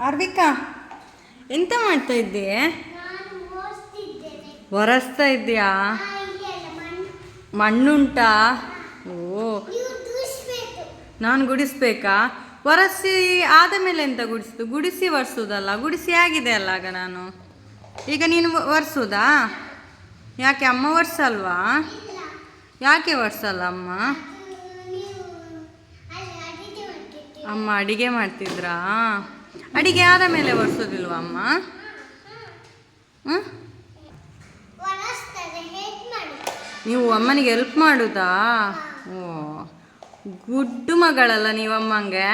ಅರ್ವಿಕಾ ಎಂತ ಮಾಡ್ತಾ ಇದ್ದೆ? ಒರೆಸ್ತಾ ಇದ್ದೀಯಾ? ಮಣ್ಣುಂಟಾ? ಓ, ನಾನು ಗುಡಿಸ್ಬೇಕಾ? ಒರೆಸಿ ಆದ ಮೇಲೆ ಎಂತ ಗುಡಿಸಿ ಒರೆಸೋದಲ್ಲ, ಗುಡಿಸಿ ಆಗಿದೆ ಅಲ್ಲ ಆಗ ನಾನು. ಈಗ ನೀನು ಒರೆಸೋದಾ? ಯಾಕೆ ಅಮ್ಮ ಒರೆಸಲ್ವಾ? ಯಾಕೆ ಒರೆಸಲ್ಲ ಅಮ್ಮ? ಅಮ್ಮ ಅಡಿಗೆ ಮಾಡ್ತಿದ್ರಾ? ಅಡಿಗೆ ಆದ ಮೇಲೆ ಒರೆಸೋದಿಲ್ವ ಅಮ್ಮ? ನೀವು ಅಮ್ಮನಿಗೆ ಹೆಲ್ಪ್ ಮಾಡುದಾ? ಓ, ಗುಡ್ಡು ಮಗಳಲ್ಲ ನೀವು ಅಮ್ಮಂಗೆ.